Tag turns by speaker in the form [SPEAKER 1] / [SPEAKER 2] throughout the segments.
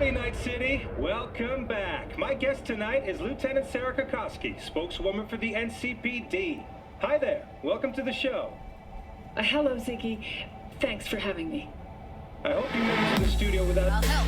[SPEAKER 1] Howdy, Night City. Welcome back. My guest tonight is Lieutenant Sarah Kokoski, spokeswoman for the NCPD. Hi there. Welcome to the show.
[SPEAKER 2] Hello, Ziggy. Thanks for having me.
[SPEAKER 1] I hope you made it to the studio without...
[SPEAKER 3] I'll help.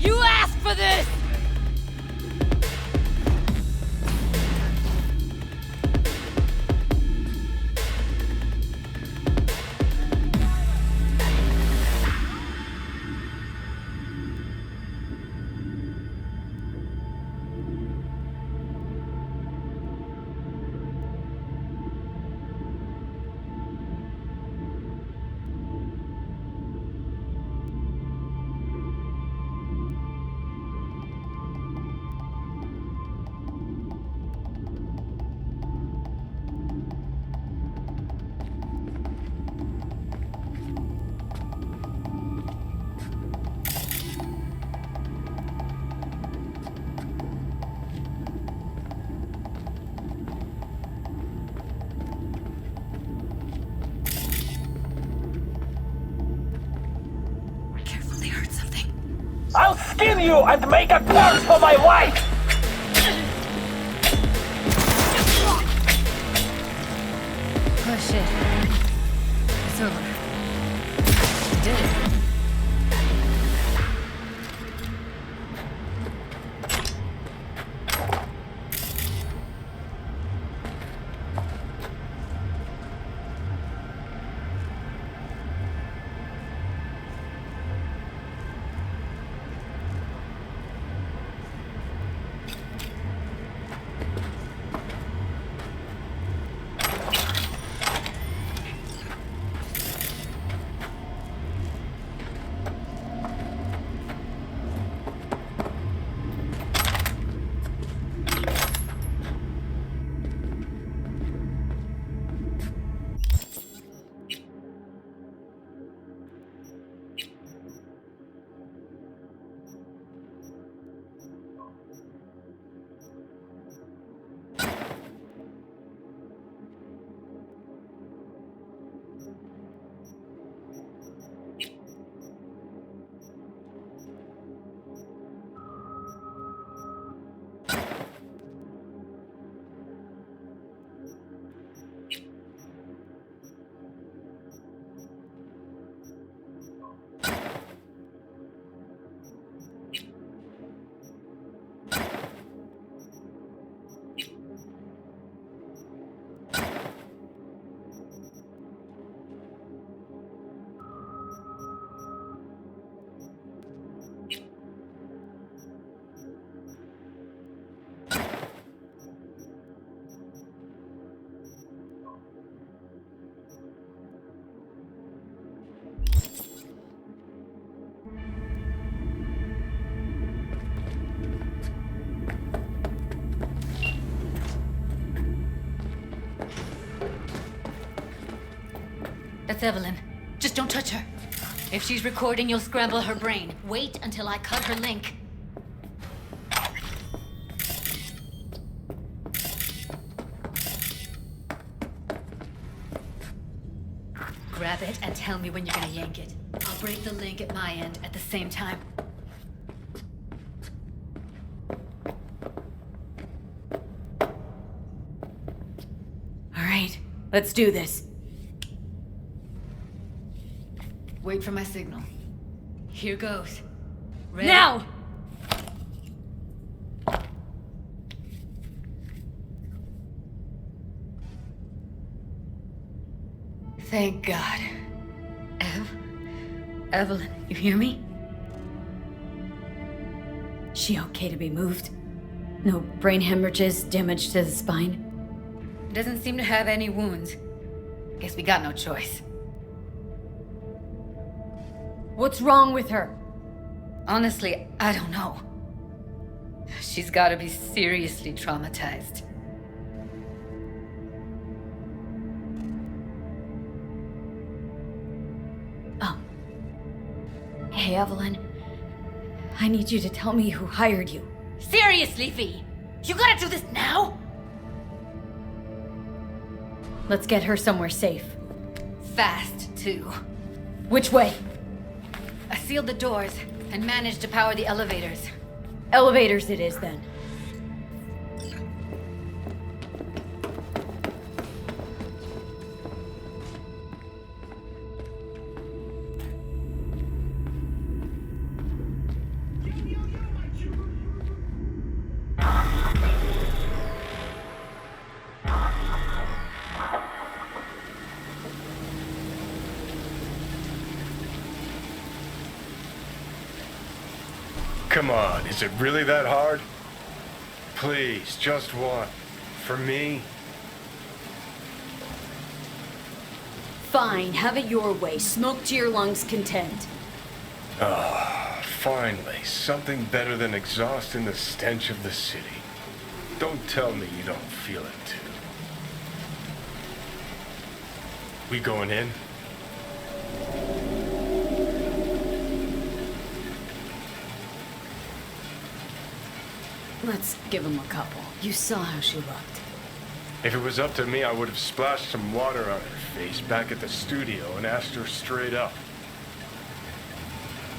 [SPEAKER 3] You asked for this!
[SPEAKER 4] I'll skin you and make a corpse for my wife!
[SPEAKER 3] Oh shit. It's over. You did it. That's Evelyn. Just don't touch her. If she's recording, you'll scramble her brain. Wait until I cut her link. Grab it and tell me when you're gonna yank it. I'll break the link at my end at the same time. All right, let's do this. Wait for my signal. Here goes. Ready? Now! Thank God. Evelyn, you hear me?
[SPEAKER 5] She okay to be moved? No brain hemorrhages, damage to the spine?
[SPEAKER 3] Doesn't seem to have any wounds. Guess we got no choice.
[SPEAKER 5] What's wrong with her?
[SPEAKER 3] Honestly, I don't know. She's gotta be seriously traumatized.
[SPEAKER 5] Oh. Hey, Evelyn. I need you to tell me who hired you.
[SPEAKER 3] Seriously, V? You gotta do this now?
[SPEAKER 5] Let's get her somewhere safe.
[SPEAKER 3] Fast, too.
[SPEAKER 5] Which way?
[SPEAKER 3] I sealed the doors and managed to power the elevators.
[SPEAKER 5] Elevators it is, then.
[SPEAKER 6] Come on, is it really that hard? Please, just one. For me?
[SPEAKER 5] Fine, have it your way. Smoke to your lungs' content.
[SPEAKER 6] Finally, something better than exhaust in the stench of the city. Don't tell me you don't feel it too. We going in?
[SPEAKER 5] Let's give him a couple. You saw how she looked.
[SPEAKER 6] If it was up to me, I would have splashed some water on her face back at the studio and asked her straight up.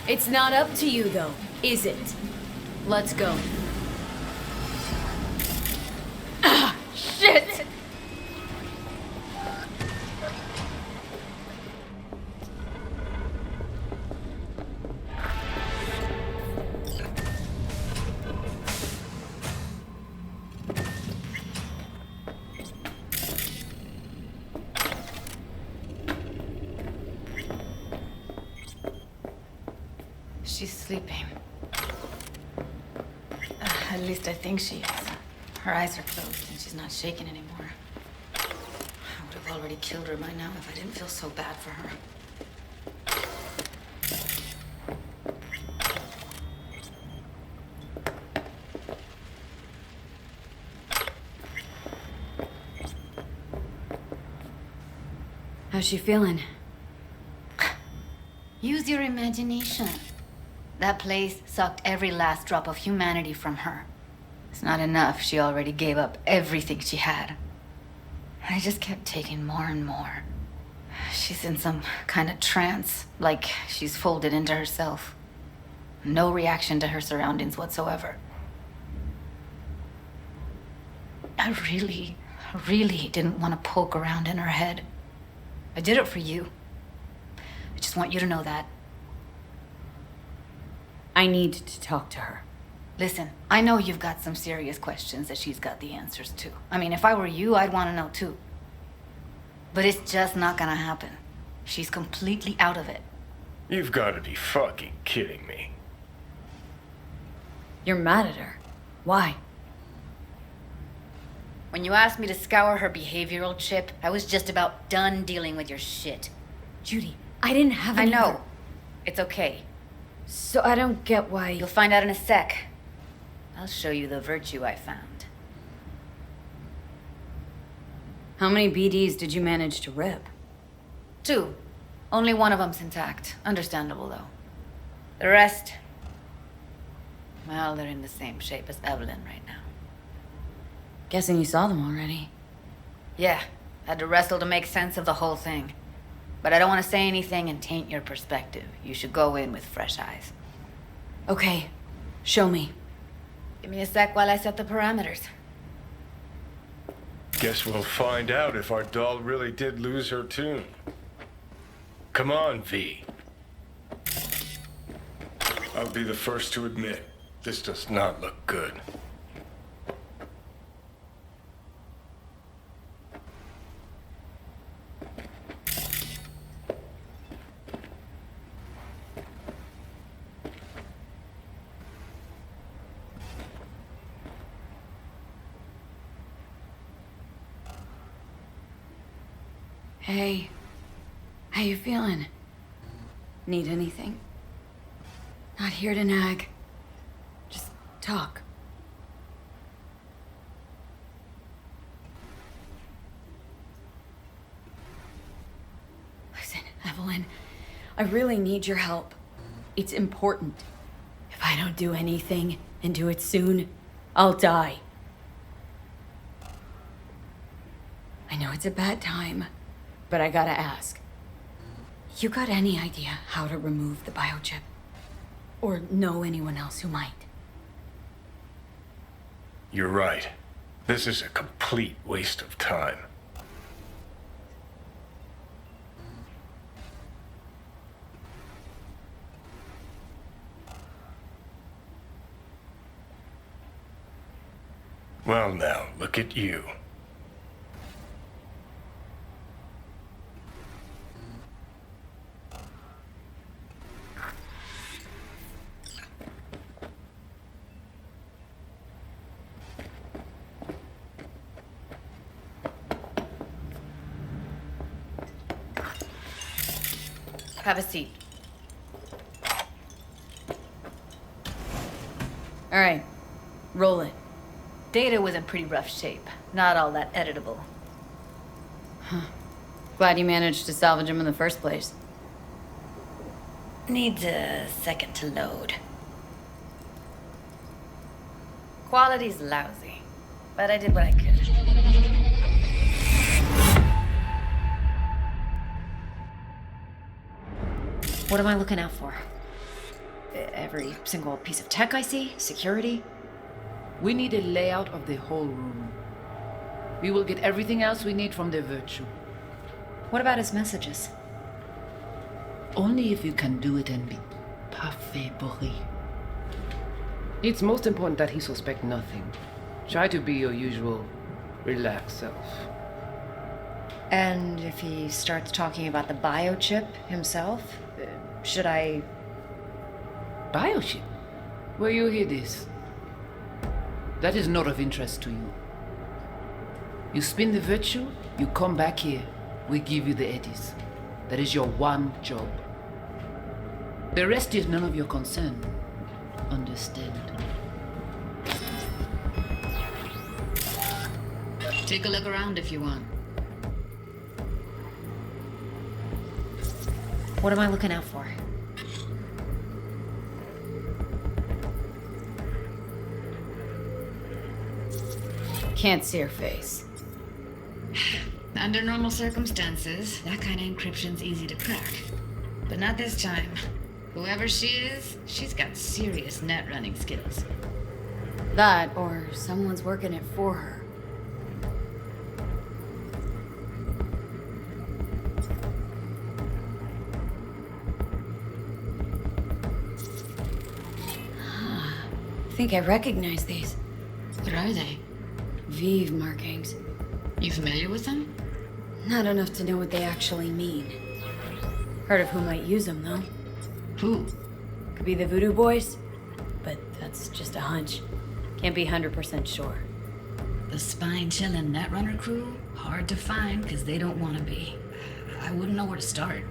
[SPEAKER 5] It's not up to you, though, is it? Let's go.
[SPEAKER 3] Ah, shit! She's sleeping. At least I think she is. Her eyes are closed and she's not shaking anymore. I would have already killed her by now if I didn't feel so bad for her.
[SPEAKER 5] How's she feeling?
[SPEAKER 3] Use your imagination. That place sucked every last drop of humanity from her. It's not enough. She already gave up everything she had. I just kept taking more and more. She's in some kind of trance, like she's folded into herself. No reaction to her surroundings whatsoever. I really didn't want to poke around in her head. I did it for you. I just want you to know that.
[SPEAKER 5] I need to talk to her.
[SPEAKER 3] Listen, I know you've got some serious questions that she's got the answers to. I mean, if I were you, I'd want to know too. But it's just not gonna happen. She's completely out of it.
[SPEAKER 6] You've got to be fucking kidding me.
[SPEAKER 5] You're mad at her. Why?
[SPEAKER 3] When you asked me to scour her behavioral chip, I was just about done dealing with your shit.
[SPEAKER 5] Judy, I didn't have
[SPEAKER 3] I
[SPEAKER 5] any...
[SPEAKER 3] know. It's okay.
[SPEAKER 5] So I don't get why...
[SPEAKER 3] You'll find out in a sec. I'll show you the virtue I found.
[SPEAKER 5] How many BDs did you manage to rip?
[SPEAKER 3] 2. Only one of them's intact. Understandable, though. The rest... well, they're in the same shape as Evelyn right now.
[SPEAKER 5] Guessing you saw them already.
[SPEAKER 3] Yeah, had to wrestle to make sense of the whole thing. But I don't want to say anything and taint your perspective. You should go in with fresh eyes.
[SPEAKER 5] Okay, show me.
[SPEAKER 3] Give me a sec while I set the parameters.
[SPEAKER 6] Guess we'll find out if our doll really did lose her tune. Come on, V. I'll be the first to admit, this does not look good.
[SPEAKER 5] Hey. How you feeling? Need anything? Not here to nag. Just talk. Listen, Evelyn, I really need your help. It's important. If I don't do anything, and do it soon, I'll die. I know it's a bad time, but I gotta ask. You got any idea how to remove the biochip? Or know anyone else who might?
[SPEAKER 6] You're right. This is a complete waste of time. Well now, look at you.
[SPEAKER 3] Have a seat.
[SPEAKER 5] All right, roll it.
[SPEAKER 3] Data was in pretty rough shape. Not all that editable.
[SPEAKER 5] Glad you managed to salvage him in the first place.
[SPEAKER 3] Needs a second to load. Quality's lousy, but I did what I could. What am I looking out for? Every single piece of tech I see? Security?
[SPEAKER 7] We need a layout of the whole room. We will get everything else we need from the virtue.
[SPEAKER 3] What about his messages?
[SPEAKER 7] Only if you can do it and be parfait bourré. It's most important that he suspect nothing. Try to be your usual, relaxed self.
[SPEAKER 3] And if he starts talking about the biochip himself, should I...
[SPEAKER 7] Biochip? Where you hear this? That is not of interest to you. You spin the virtue, you come back here, we give you the eddies. That is your one job. The rest is none of your concern. Understand?
[SPEAKER 3] Take a look around if you want. What am I looking out for?
[SPEAKER 5] Can't see her face.
[SPEAKER 3] Under normal circumstances, that kind of encryption's easy to crack. But not this time. Whoever she is, she's got serious net running skills.
[SPEAKER 5] That, or someone's working it for her. I think I recognize these.
[SPEAKER 3] What are they?
[SPEAKER 5] Vive markings.
[SPEAKER 3] You familiar with them?
[SPEAKER 5] Not enough to know what they actually mean. Heard of who might use them, though.
[SPEAKER 3] Who?
[SPEAKER 5] Could be the Voodoo Boys, but that's just a hunch. Can't be 100% sure.
[SPEAKER 3] The spine-chilling Netrunner crew? Hard to find, because they don't want to be. I wouldn't know where to start.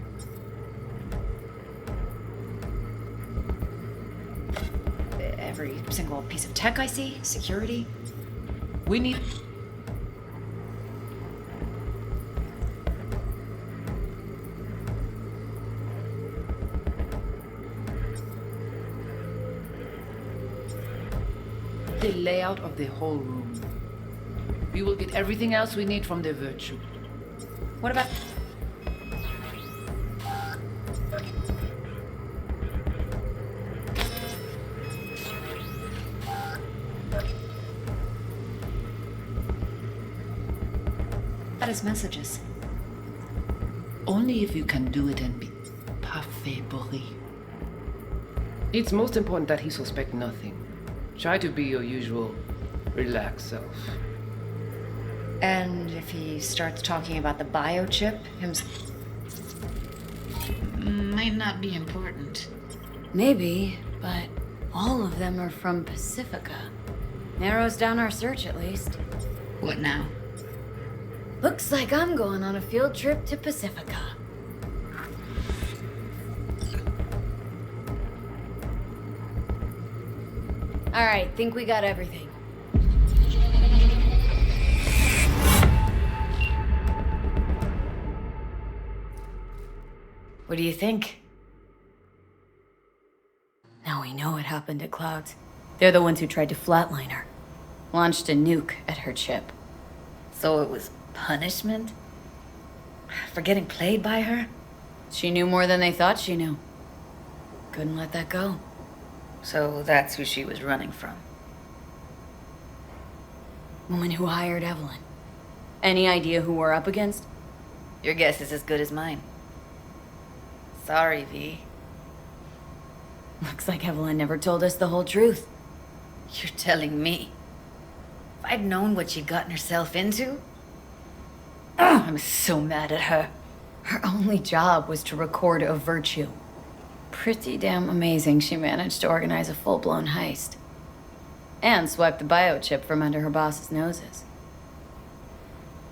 [SPEAKER 3] Every single piece of tech I see? Security?
[SPEAKER 7] We need... the layout of the whole room. We will get everything else we need from the virtue.
[SPEAKER 3] What about... about his messages?
[SPEAKER 7] Only if you can do it and be parfait bourré. It's most important that he suspect nothing. Try to be your usual, relaxed self.
[SPEAKER 3] And if he starts talking about the biochip himself? Might not be important.
[SPEAKER 5] Maybe, but all of them are from Pacifica. Narrows down our search, at least.
[SPEAKER 3] What now?
[SPEAKER 5] Looks like I'm going on a field trip to Pacifica. Alright, think we got everything.
[SPEAKER 3] What do you think?
[SPEAKER 5] Now we know what happened to Clouds. They're the ones who tried to flatline her. Launched a nuke at her chip.
[SPEAKER 3] So it was punishment? For getting played by her?
[SPEAKER 5] She knew more than they thought she knew. Couldn't let that go.
[SPEAKER 3] So that's who she was running from.
[SPEAKER 5] Woman who hired Evelyn. Any idea who we're up against?
[SPEAKER 3] Your guess is as good as mine. Sorry, V.
[SPEAKER 5] Looks like Evelyn never told us the whole truth.
[SPEAKER 3] You're telling me? If I'd known what she'd gotten herself into? Ugh, I'm so mad at her.
[SPEAKER 5] Her only job was to record a virtue. Pretty damn amazing she managed to organize a full-blown heist. And swipe the biochip from under her boss's noses.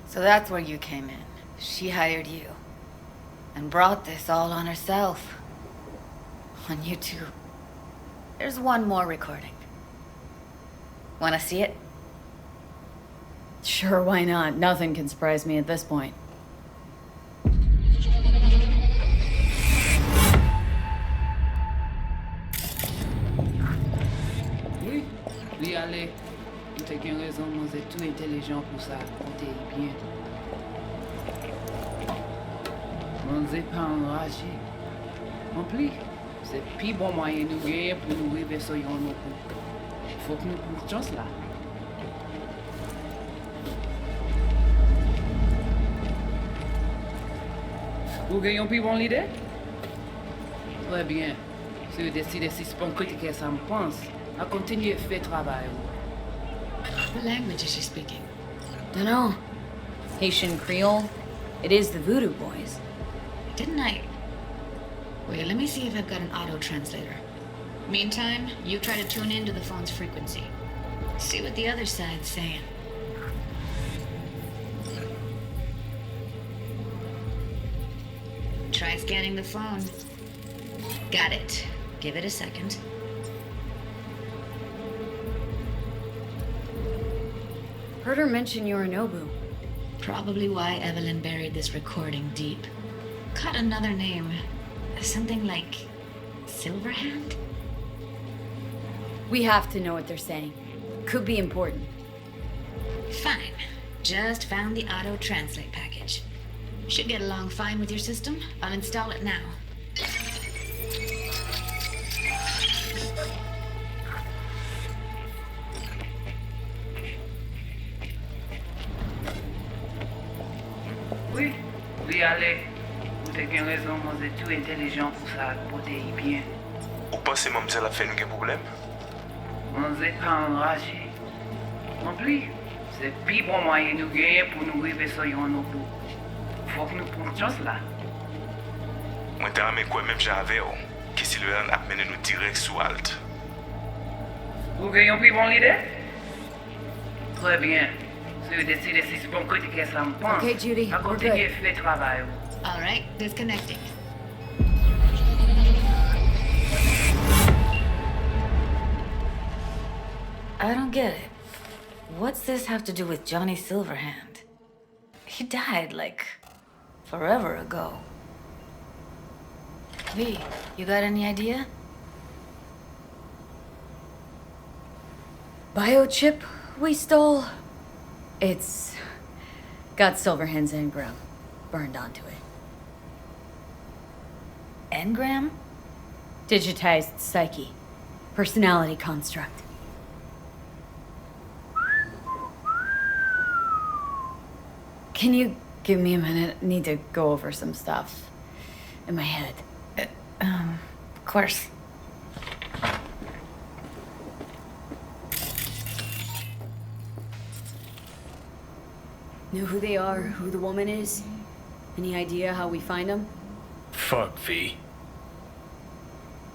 [SPEAKER 3] So that's where you came in. She hired you. And brought this all on herself. On you two. There's one more recording. Wanna see it?
[SPEAKER 5] Sure, why not? Nothing can surprise me at this point.
[SPEAKER 7] Oui, oui, allez. T'as qu'une raison, vous êtes tout intelligent pour ça. Comptez bien. On n'est pas enragé. En plus, c'est le plus bon moyen de nous gagner pour nous réverser nos coups. Faut que nous prenions chance là. Vous gagnez plus bon l'idée? Très bien. Si vous décidez si c'est bon que ça me pense, à continuer à faire travail.
[SPEAKER 2] What language is she speaking?
[SPEAKER 5] Dunno. Haitian Creole? It is the Voodoo Boys.
[SPEAKER 2] Didn't I? Wait, let me see if I've got an auto translator. Meantime, you try to tune into the phone's frequency. See what the other side's saying. Try scanning the phone. Got it. Give it a second.
[SPEAKER 5] Heard her mention Yorinobu.
[SPEAKER 2] Probably why Evelyn buried this recording deep. Caught another name. Something like Silverhand?
[SPEAKER 5] We have to know what they're saying. Could be important.
[SPEAKER 2] Fine. Just found the auto translate package. Should get along fine with your system. I'll install it now.
[SPEAKER 7] Oui, oui, allez. Vous avez qu'une raison, vous êtes tout intelligent pour ça. Comptez bien.
[SPEAKER 6] Ou pensez mademoiselle a fait un problème?
[SPEAKER 7] On n'est pas enragé. En plus, c'est le plus bon moyen de nous gagner pour nous réverser nos coups. Faut que nous prenions chance là.
[SPEAKER 6] Moi, t'as ramé quoi même j'avais, que si le a mené nous direct sous Alt.
[SPEAKER 7] Vous gagnez plus bon l'idée? Très bien. Si vous décidez si c'est bon que ça me pense,
[SPEAKER 5] Okay, Judy,
[SPEAKER 7] à
[SPEAKER 5] we're
[SPEAKER 7] continuer à
[SPEAKER 5] good.
[SPEAKER 7] faire travail.
[SPEAKER 2] All right, disconnecting.
[SPEAKER 3] I don't get it. What's this have to do with Johnny Silverhand? He died, like, forever ago. V, you got any idea?
[SPEAKER 5] Biochip we stole? It's got Silverhand's engram burned onto it.
[SPEAKER 3] Engram?
[SPEAKER 5] Digitized psyche. Personality construct. Can you give me a minute? I need to go over some stuff in my head.
[SPEAKER 3] Of course.
[SPEAKER 5] Know who they are, who the woman is? Any idea how we find them?
[SPEAKER 6] Fuck, V.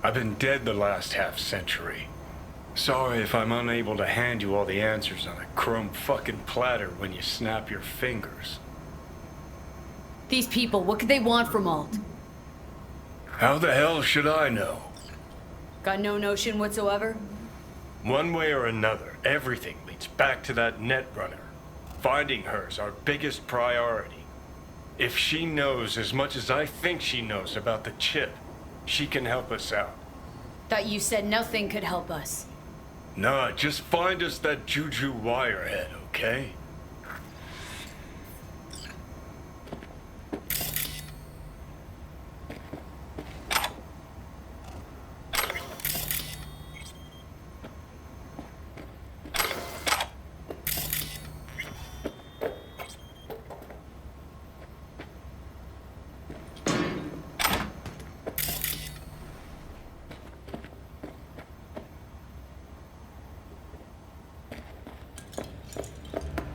[SPEAKER 6] I've been dead the last half century. Sorry if I'm unable to hand you all the answers on a chrome fucking platter when you snap your fingers.
[SPEAKER 5] These people, what could they want from Alt?
[SPEAKER 6] How the hell should I know?
[SPEAKER 5] Got no notion whatsoever?
[SPEAKER 6] One way or another, everything leads back to that Netrunner. Finding her's our biggest priority. If she knows as much as I think she knows about the chip, she can help us out.
[SPEAKER 5] Thought you said nothing could help us.
[SPEAKER 6] Nah, just find us that Juju Wirehead, okay?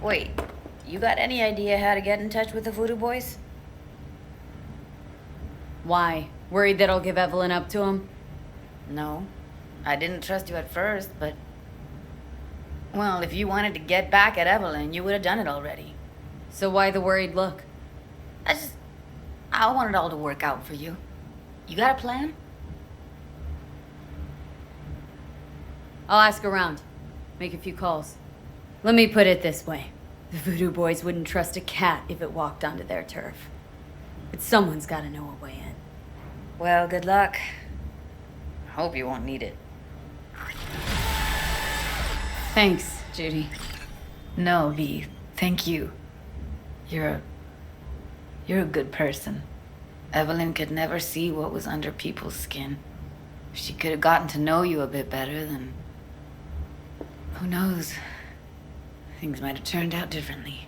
[SPEAKER 3] Wait, you got any idea how to get in touch with the Voodoo Boys?
[SPEAKER 5] Why? Worried that I'll give Evelyn up to him?
[SPEAKER 3] No. I didn't trust you at first, but... Well, if you wanted to get back at Evelyn, you would have done it already.
[SPEAKER 5] So why the worried look?
[SPEAKER 3] I want it all to work out for you. You got a plan?
[SPEAKER 5] I'll ask around. Make a few calls. Let me put it this way. The Voodoo Boys wouldn't trust a cat if it walked onto their turf. But someone's gotta know a way in.
[SPEAKER 3] Well, good luck. Hope you won't need it.
[SPEAKER 5] Thanks, Judy.
[SPEAKER 3] No, V. Thank you. You're a good person. Evelyn could never see what was under people's skin. If she could have gotten to know you a bit better, then... Who knows? Things might have turned out differently.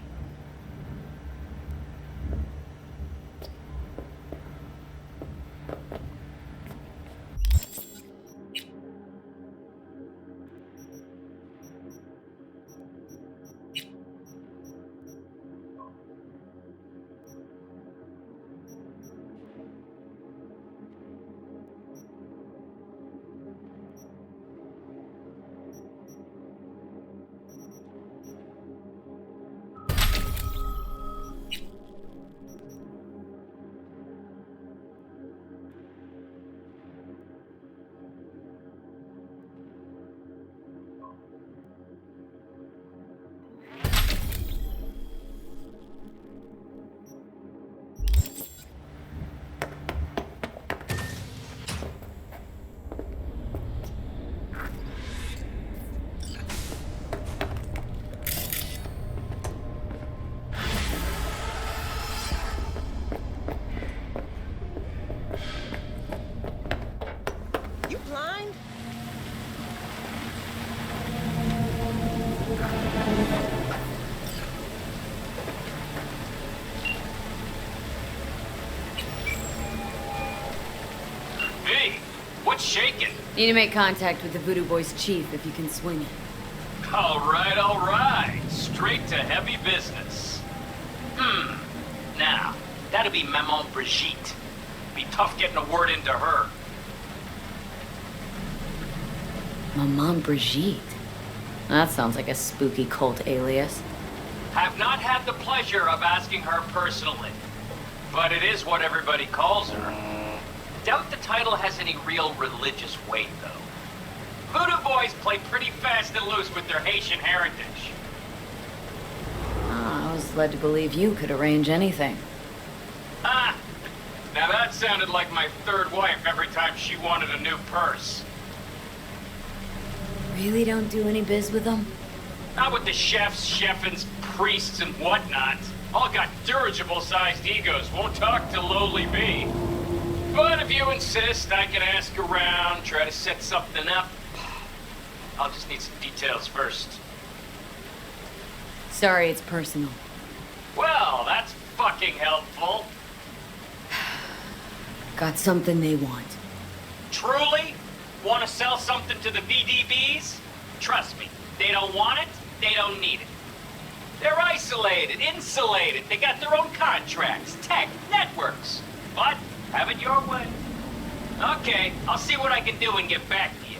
[SPEAKER 8] Shaking.
[SPEAKER 5] Need to make contact with the Voodoo Boys chief if you can swing it.
[SPEAKER 8] All right. Straight to heavy business. Now, that'll be Maman Brigitte. Be tough getting a word into her.
[SPEAKER 5] Maman Brigitte? That sounds like a spooky cult alias.
[SPEAKER 8] Have not had the pleasure of asking her personally, but it is what everybody calls her. Doubt the title has any real religious weight, though. Voodoo Boys play pretty fast and loose with their Haitian heritage.
[SPEAKER 5] I was led to believe you could arrange anything.
[SPEAKER 8] Now that sounded like my third wife every time she wanted a new purse.
[SPEAKER 5] Really don't do any biz with them?
[SPEAKER 8] Not with the chefs, cheffins, priests, and whatnot. All got dirigible-sized egos, won't talk to lowly me. But if you insist, I can ask around, try to set something up. I'll just need some details first.
[SPEAKER 5] Sorry, it's personal.
[SPEAKER 8] Well, that's fucking helpful.
[SPEAKER 5] Got something they want.
[SPEAKER 8] Truly? Want to sell something to the VDBs? Trust me, they don't want it, they don't need it. They're isolated, insulated, they got their own contracts, tech, networks. But have it your way. Okay, I'll see what I can do and get back to you.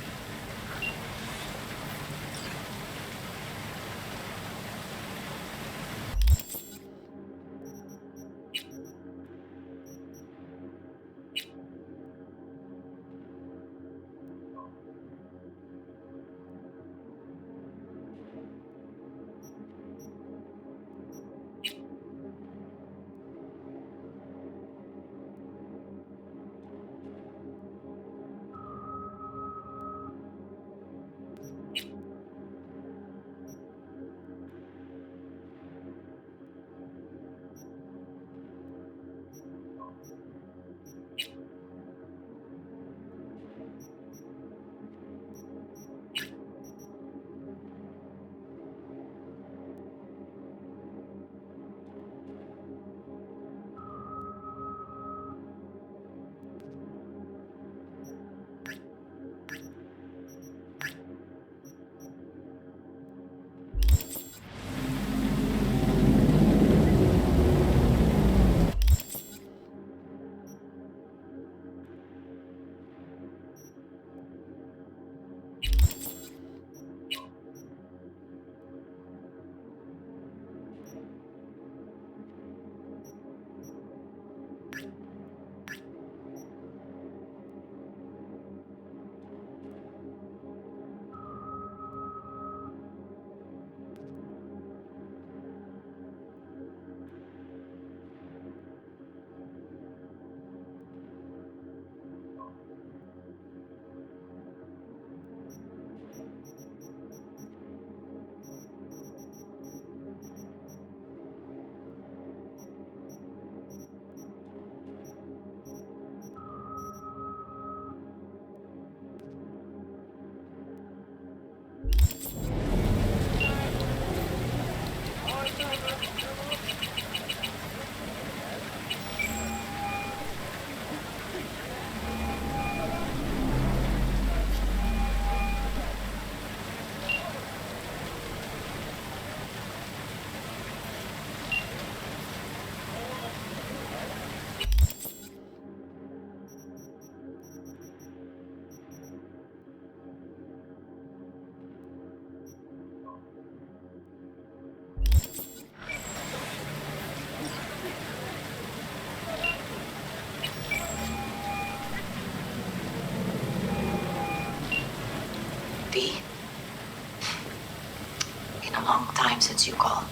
[SPEAKER 3] chance you call.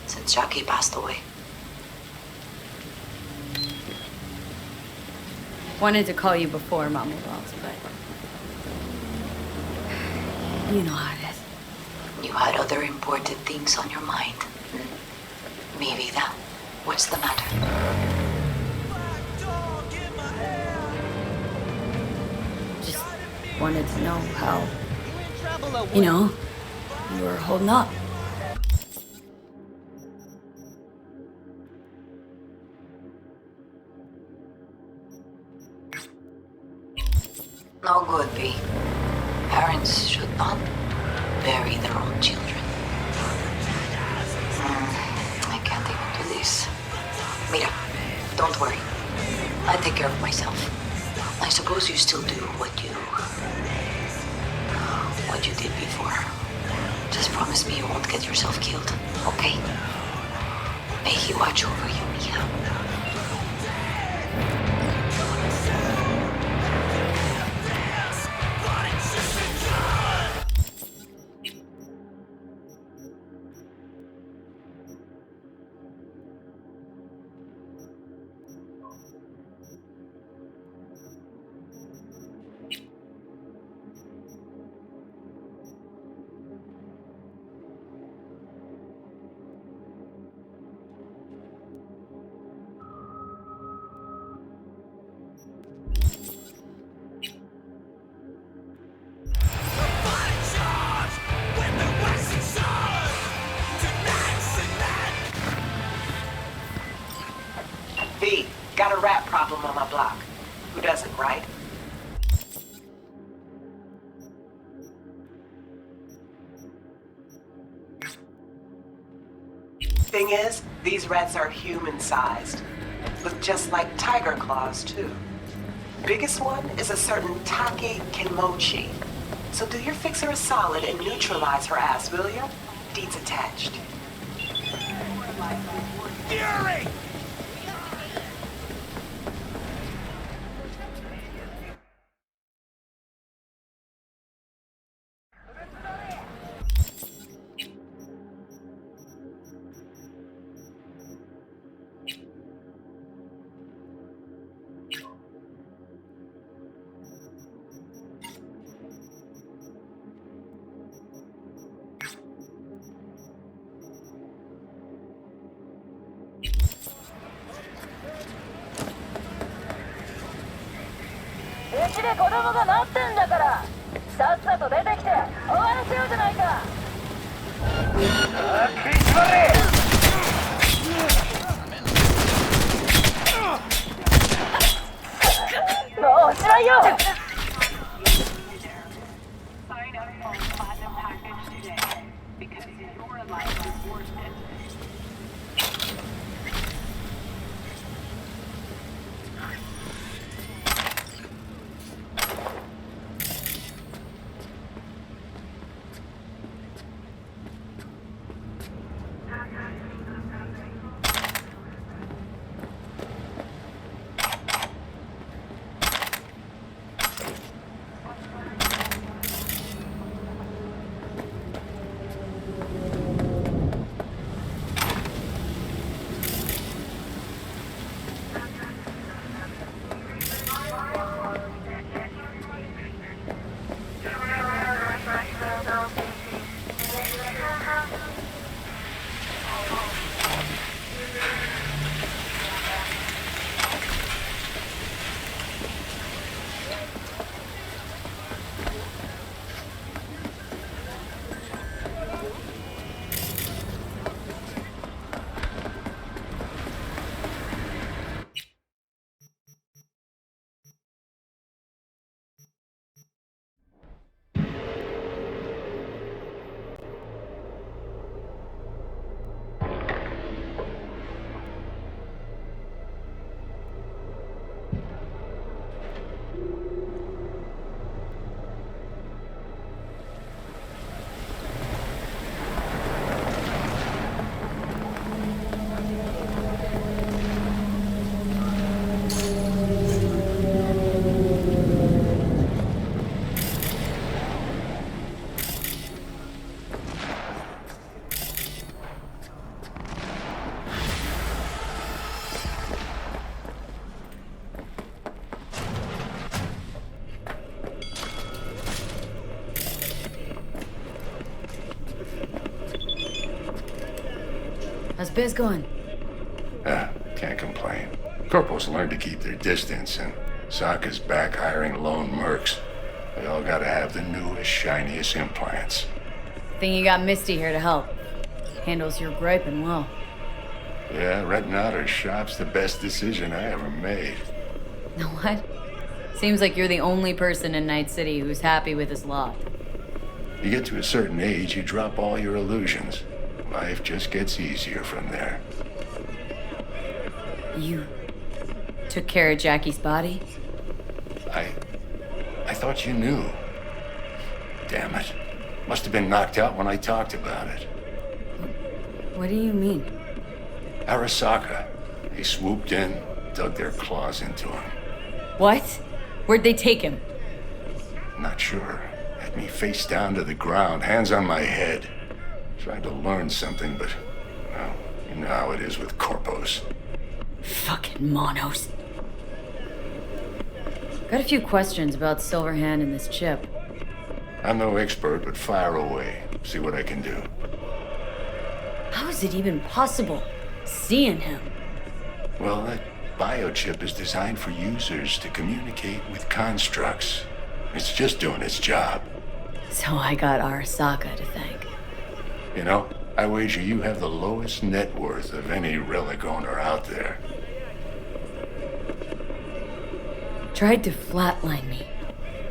[SPEAKER 3] Since Jackie passed away.
[SPEAKER 5] Wanted to call you before Mama Balls, but... You know how it is.
[SPEAKER 3] You had other important things on your mind. Maybe that. What's the matter?
[SPEAKER 5] Just wanted to know how, you were holding up.
[SPEAKER 3] No good, B. Parents should not bury their own children. I can't even do this. Mira, don't worry. I take care of myself. I suppose you still do what you did before. Just promise me you won't get yourself killed, okay? May he watch over you, Mia.
[SPEAKER 9] V, got a rat problem on my block. Who doesn't, right? Thing is, these rats are human-sized. Look just like tiger claws, too. Biggest one is a certain Take Kimochi. So do your fixer a solid and neutralize her ass, will ya? Deeds attached.
[SPEAKER 4] Fury!
[SPEAKER 10] Sign up for a platinum package today because your life is worth it.
[SPEAKER 5] biz going?
[SPEAKER 11] Can't complain. Corporals learn to keep their distance, and Sokka's back hiring lone mercs. They all gotta have the newest, shiniest implants.
[SPEAKER 5] Think you got Misty here to help. Handles your griping well.
[SPEAKER 11] Yeah, renting out her shop's the best decision I ever made.
[SPEAKER 5] What? Seems like you're the only person in Night City who's happy with his lot.
[SPEAKER 11] You get to a certain age, you drop all your illusions. Life just gets easier from there.
[SPEAKER 5] You took care of Jackie's body?
[SPEAKER 11] I thought you knew. Damn it. Must have been knocked out when I talked about it.
[SPEAKER 5] What do you mean?
[SPEAKER 11] Arasaka. They swooped in, dug their claws into him.
[SPEAKER 5] What? Where'd they take him?
[SPEAKER 11] Not sure. Had me face down to the ground, hands on my head. Tried to learn something, but, well, you know how it is with corpos.
[SPEAKER 5] Fucking monos. Got a few questions about Silverhand and this chip.
[SPEAKER 11] I'm no expert, but fire away. See what I can do.
[SPEAKER 5] How is it even possible? Seeing him?
[SPEAKER 11] Well, that biochip is designed for users to communicate with constructs. It's just doing its job.
[SPEAKER 5] So I got Arasaka to thank.
[SPEAKER 11] You know, I wager you have the lowest net worth of any relic owner out there.
[SPEAKER 5] Tried to flatline me.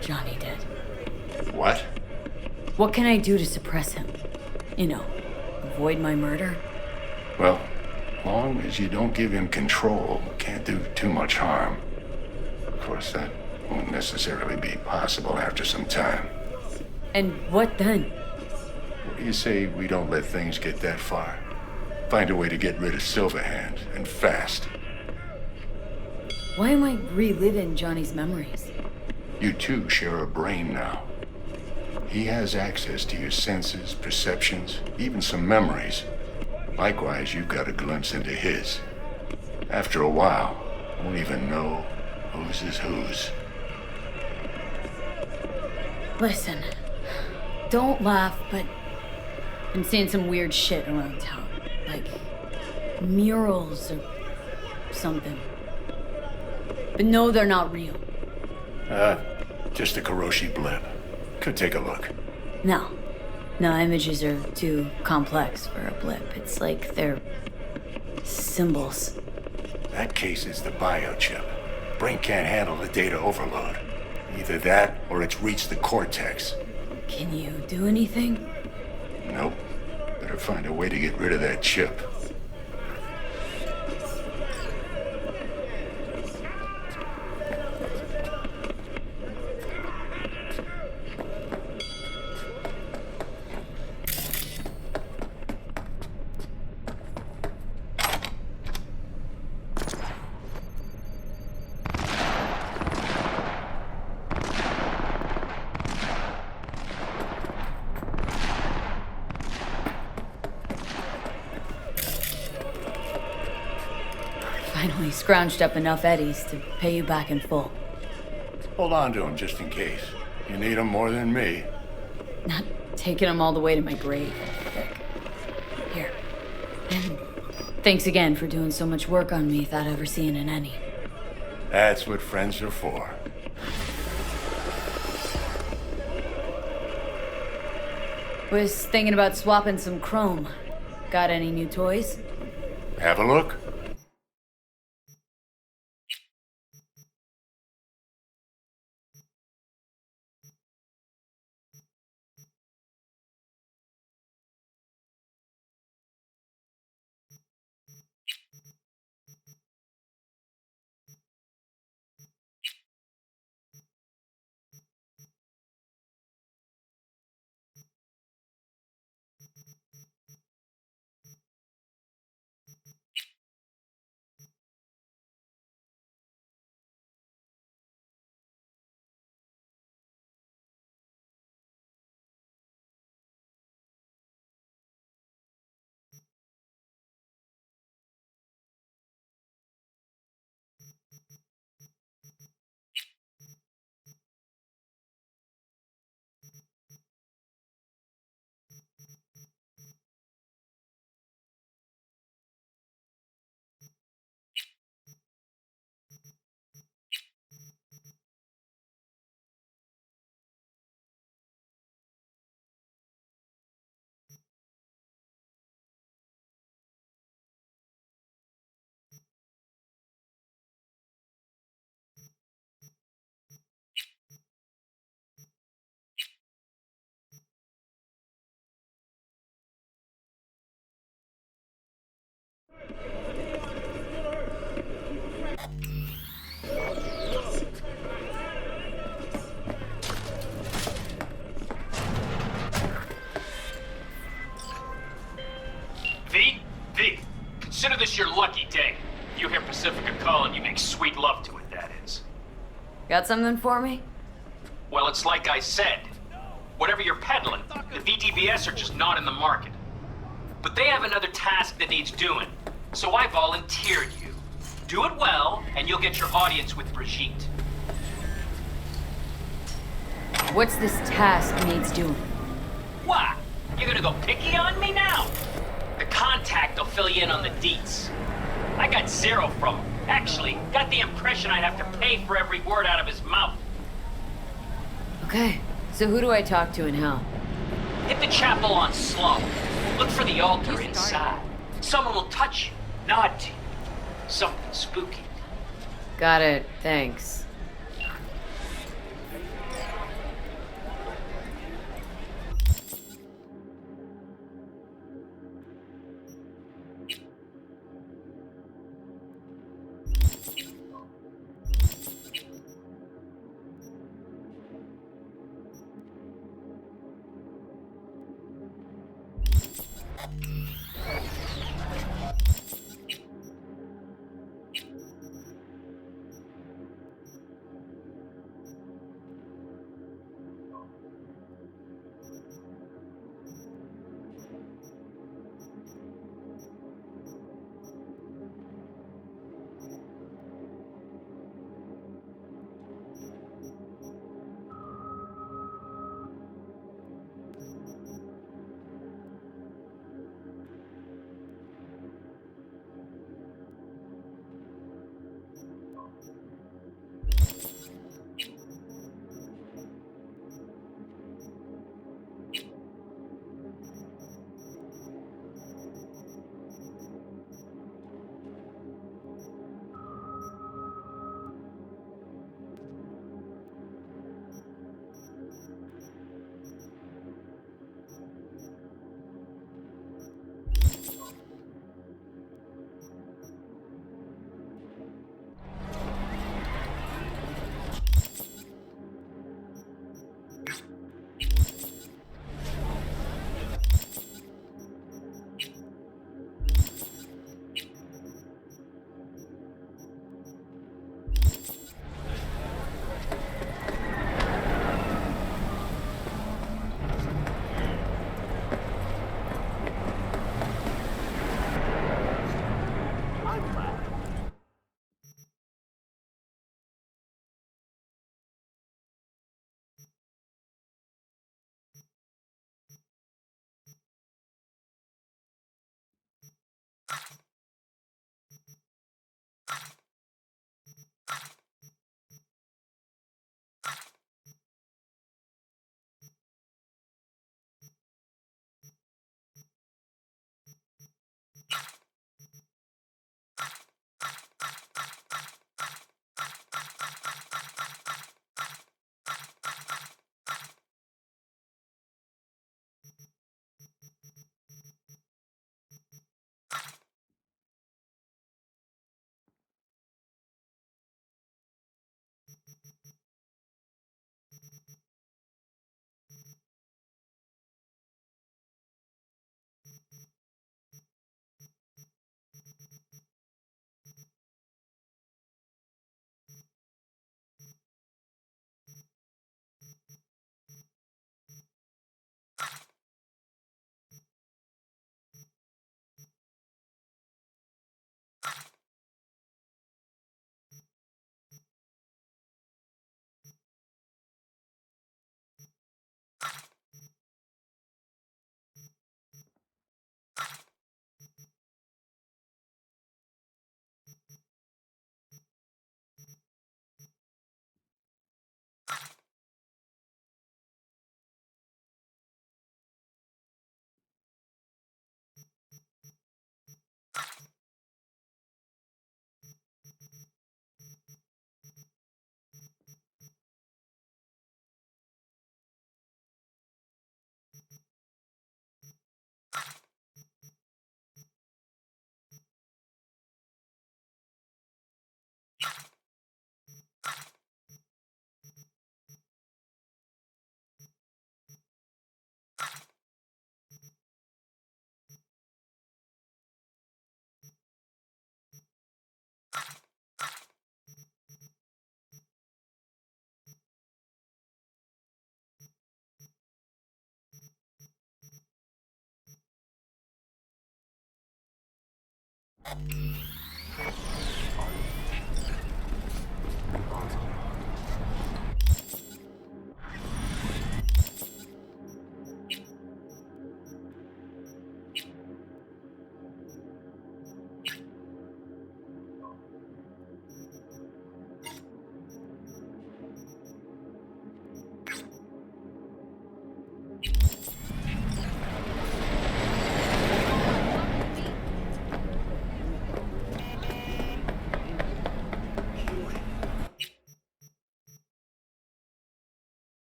[SPEAKER 5] Johnny did.
[SPEAKER 11] What?
[SPEAKER 5] What can I do to suppress him? You know, avoid my murder?
[SPEAKER 11] Well, long as you don't give him control, can't do too much harm. Of course, that won't necessarily be possible after some time.
[SPEAKER 5] And what then?
[SPEAKER 11] What do you say we don't let things get that far? Find a way to get rid of Silverhand, and fast.
[SPEAKER 5] Why am I reliving Johnny's memories?
[SPEAKER 11] You two share a brain now. He has access to your senses, perceptions, even some memories. Likewise, you've got a glimpse into his. After a while, you won't even know whose is whose.
[SPEAKER 5] Listen, don't laugh, but I'm seeing some weird shit around town. Like murals or something. But no, they're not real.
[SPEAKER 11] Just a Karoshi blip. Could take a look.
[SPEAKER 5] No, images are too complex for a blip. It's like they're symbols.
[SPEAKER 11] That case is the biochip. Brain can't handle the data overload. Either that, or it's reached the cortex.
[SPEAKER 5] Can you do anything?
[SPEAKER 11] Nope. Better find a way to get rid of that chip.
[SPEAKER 5] Finally scrounged up enough eddies to pay you back in full.
[SPEAKER 11] Hold on to him just in case. You need him more than me.
[SPEAKER 5] Not taking them all the way to my grave, Vic. Here. And thanks again for doing so much work on me without ever seeing an any.
[SPEAKER 11] That's what friends are for.
[SPEAKER 5] Was thinking about swapping some chrome. Got any new toys?
[SPEAKER 11] Have a look.
[SPEAKER 5] Got something for me?
[SPEAKER 8] Well, it's like I said. Whatever you're peddling, the VTBS are just not in the market. But they have another task that needs doing, so I volunteered you. Do it well, and you'll get your audience with Brigitte.
[SPEAKER 5] What's this task needs doing?
[SPEAKER 8] What? You're gonna go picky on me now? The contact will fill you in on the deets. I got zero from him. Actually, got the impression I'd have to pay for every word out of his mouth.
[SPEAKER 5] Okay, so who do I talk to in hell?
[SPEAKER 8] Hit the chapel on Sloan. Look for the altar inside. Someone will touch you, nod to you. Something spooky.
[SPEAKER 5] Got it, thanks.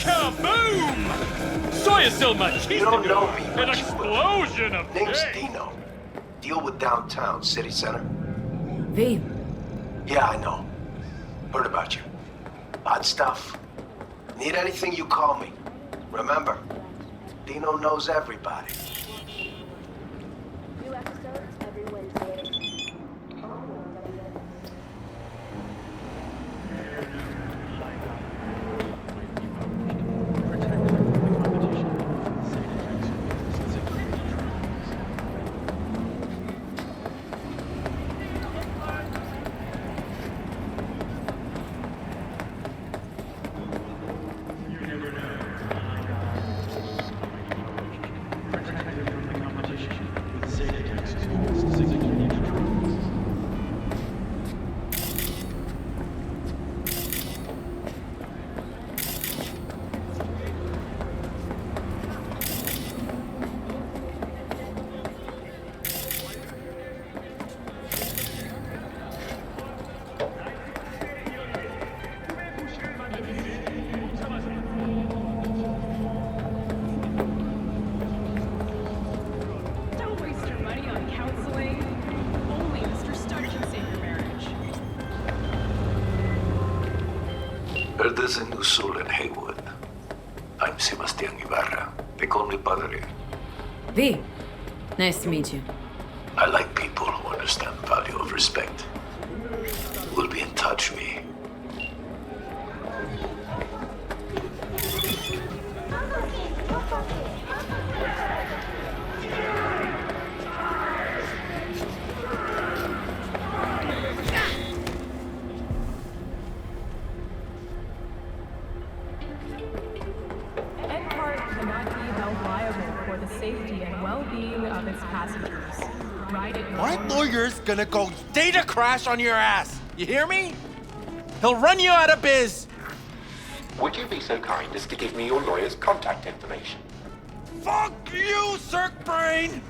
[SPEAKER 4] Kaboom! Soy still machismo.
[SPEAKER 9] You don't know me,
[SPEAKER 4] An
[SPEAKER 9] but you will.
[SPEAKER 4] explosion of
[SPEAKER 9] Name's
[SPEAKER 4] day.
[SPEAKER 9] Dino. Deal with downtown, city center.
[SPEAKER 5] V.
[SPEAKER 9] Yeah, I know. Heard about you. Odd stuff. Need anything, you call me. Remember, Dino knows everybody.
[SPEAKER 12] New episodes every Wednesday.
[SPEAKER 10] Don't waste your money on counseling. Only Mr. Stark can save your marriage.
[SPEAKER 13] There's a new soul in Haywood. I'm Sebastian Ibarra. They call me Padre.
[SPEAKER 5] V. Nice to meet you.
[SPEAKER 13] I like people who understand the value of respect. We'll be in touch, V.
[SPEAKER 10] Empire cannot be held liable for the safety and well-being of its passengers. Ride it.
[SPEAKER 14] My lawyer's gonna go data crash on your ass. You hear me? He'll run you out of biz.
[SPEAKER 15] Would you be so kind as to give me your lawyer's contact information?
[SPEAKER 14] Fuck you, Cirque Brain!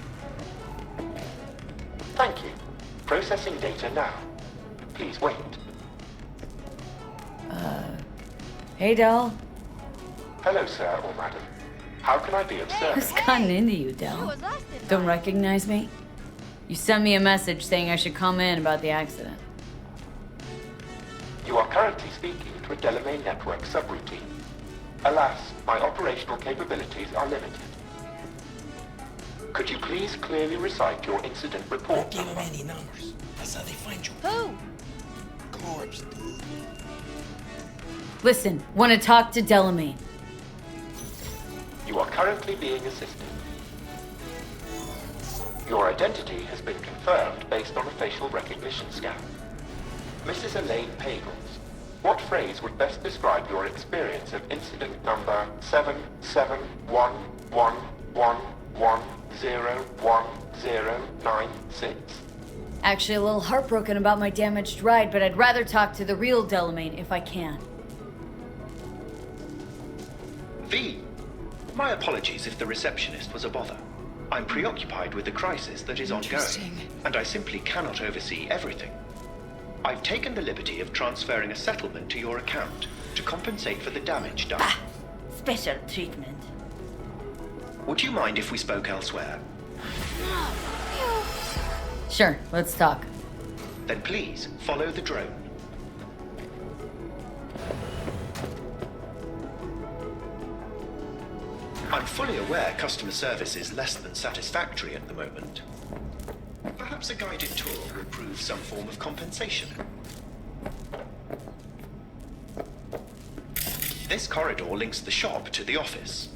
[SPEAKER 15] Thank you. Processing data now. Please wait.
[SPEAKER 5] Hey, Del.
[SPEAKER 15] Hello, sir or madam. How can I be of service?
[SPEAKER 5] What's gotten into you, Del? Don't recognize me? You sent me a message saying I should come in about the accident.
[SPEAKER 15] You are currently speaking to a Delamain network subroutine. Alas, my operational capabilities are limited. Could you please clearly recite your incident report?
[SPEAKER 14] Give him any numbers. That's how they find you.
[SPEAKER 5] Who?
[SPEAKER 14] Corpse.
[SPEAKER 5] Listen, want to talk to Delamain.
[SPEAKER 15] You are currently being assisted. Your identity has been confirmed based on a facial recognition scan. Mrs. Elaine Pagels, what phrase would best describe your experience of incident number 771111101096?
[SPEAKER 5] Actually, a little heartbroken about my damaged ride, but I'd rather talk to the real Delamain if I can.
[SPEAKER 16] V, my apologies if the receptionist was a bother. I'm preoccupied with the crisis that is ongoing, and I simply cannot oversee everything. I've taken the liberty of transferring a settlement to your account to compensate for the damage done.
[SPEAKER 3] Special treatment.
[SPEAKER 16] Would you mind if we spoke elsewhere?
[SPEAKER 5] Sure, let's talk.
[SPEAKER 16] Then please follow the drone. I'm fully aware customer service is less than satisfactory at the moment. Perhaps a guided tour will prove some form of compensation. This corridor links the shop to the office.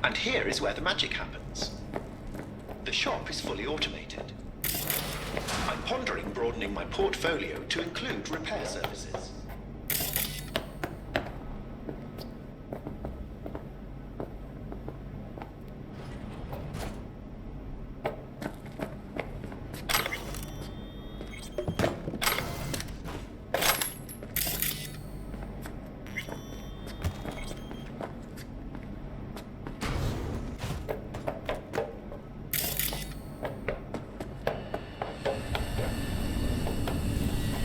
[SPEAKER 16] And here is where the magic happens. The shop is fully automated. I'm pondering broadening my portfolio to include repair services.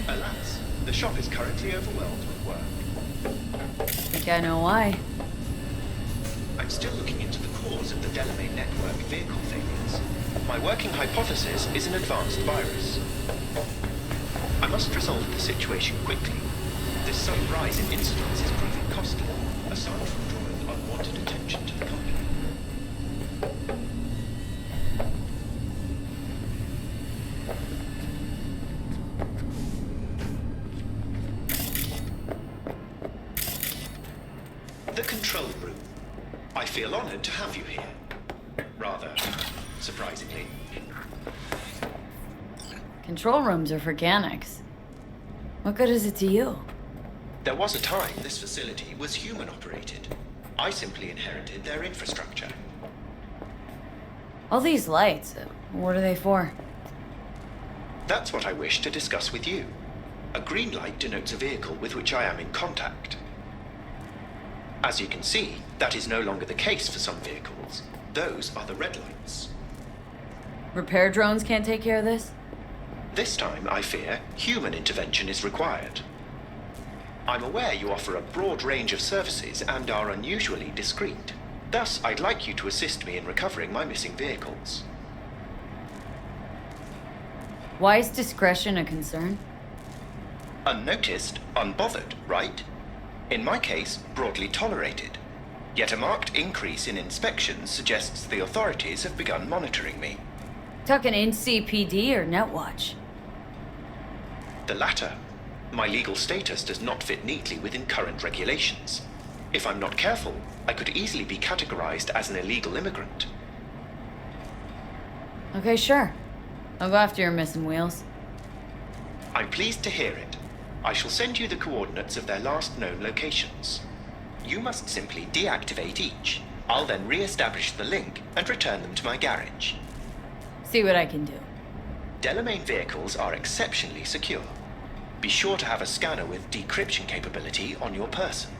[SPEAKER 16] Alas, the shop is currently overwhelmed with work.
[SPEAKER 5] Think I know why.
[SPEAKER 16] I'm still looking into the cause of the Delamain network vehicle failures. My working hypothesis is an advanced virus. I must resolve the situation quickly. This sudden rise in incidents is proving costly, aside from drawing unwanted attention to the company. The control room. I feel honored to have you here. Rather surprisingly.
[SPEAKER 5] Control rooms are for Ganics. What good is it to you?
[SPEAKER 16] There was a time this facility was human operated. I simply inherited their infrastructure.
[SPEAKER 5] All these lights, what are they for?
[SPEAKER 16] That's what I wish to discuss with you. A green light denotes a vehicle with which I am in contact. As you can see, that is no longer the case for some vehicles. Those are the red lights.
[SPEAKER 5] Repair drones can't take care of this?
[SPEAKER 16] This time, I fear, human intervention is required. I'm aware you offer a broad range of services and are unusually discreet. Thus, I'd like you to assist me in recovering my missing vehicles.
[SPEAKER 5] Why is discretion a concern?
[SPEAKER 16] Unnoticed, unbothered, right? In my case, broadly tolerated. Yet a marked increase in inspections suggests the authorities have begun monitoring me.
[SPEAKER 5] Talking NCPD or Netwatch?
[SPEAKER 16] The latter. My legal status does not fit neatly within current regulations. If I'm not careful, I could easily be categorized as an illegal immigrant.
[SPEAKER 5] Okay, sure. I'll go after your missing wheels.
[SPEAKER 16] I'm pleased to hear it. I shall send you the coordinates of their last known locations. You must simply deactivate each. I'll then re-establish the link and return them to my garage.
[SPEAKER 5] See what I can do.
[SPEAKER 16] Delamain vehicles are exceptionally secure. Be sure to have a scanner with decryption capability on your person.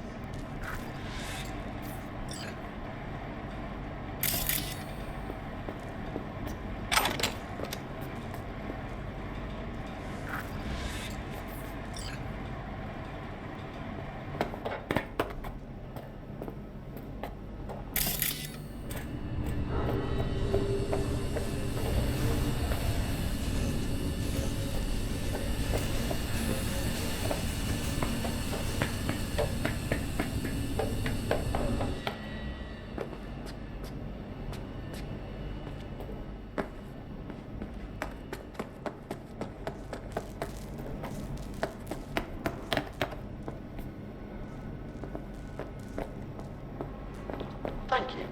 [SPEAKER 15] Thank you.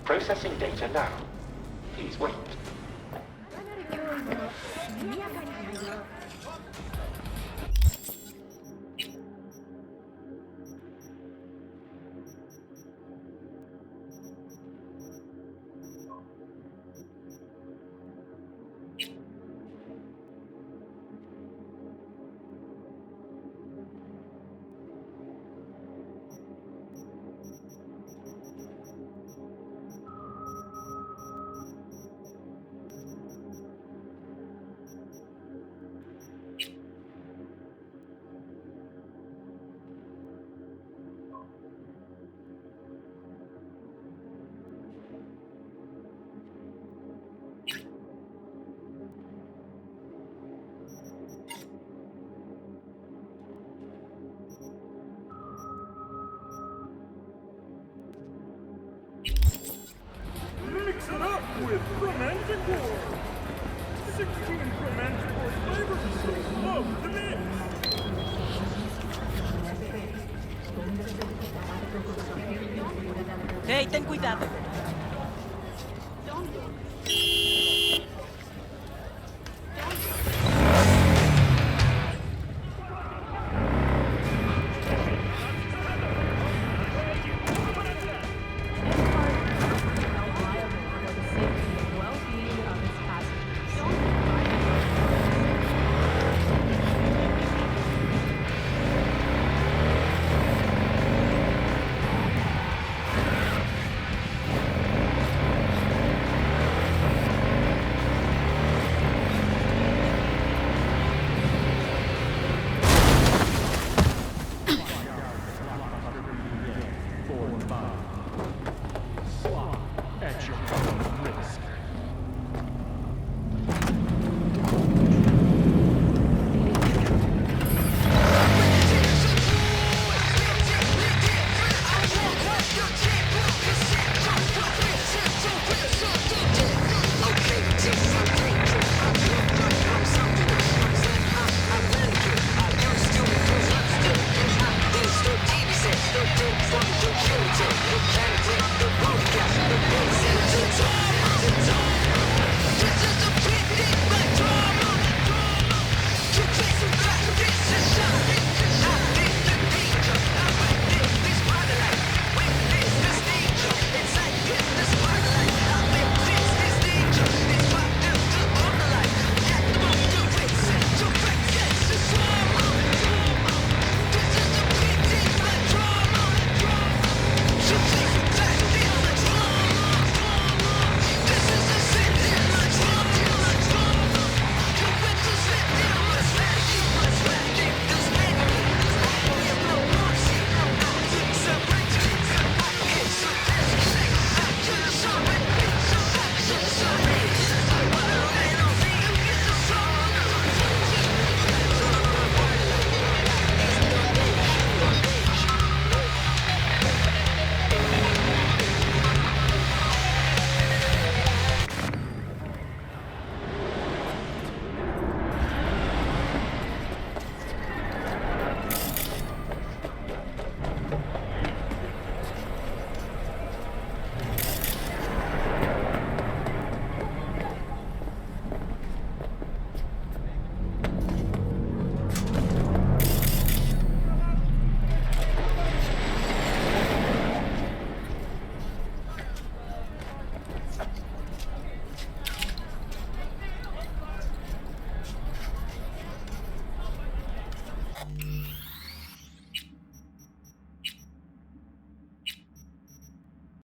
[SPEAKER 15] Processing data now. Please wait.
[SPEAKER 17] Hey, ten cuidado.